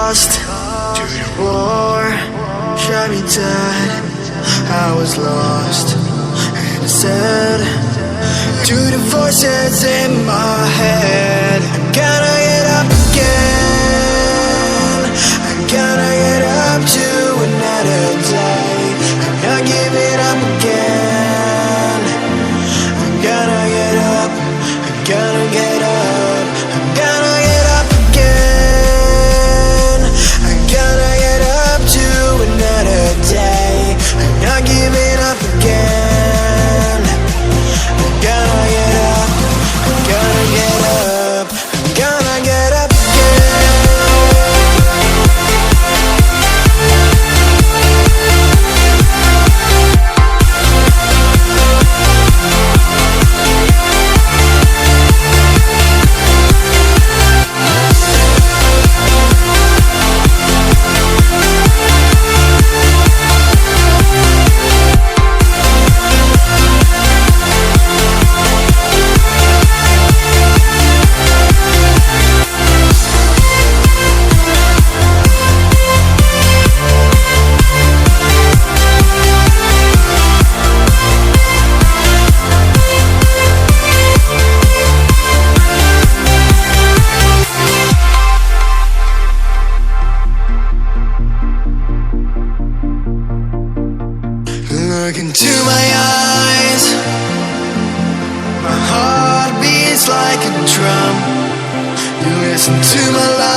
lost to the war, shot me dead. I was lost and I said to the voices in my head, I gotta get up again. I gotta get up to another day. I'm not giving up again. I gotta get up. I gotta get up. I gotta get up again. I gotta get up to another day. I'm not giving up again. I gotta get up. I gotta get up. I gotta get up again. Look into my eyes. My heart beats like a drum. You listen to my life.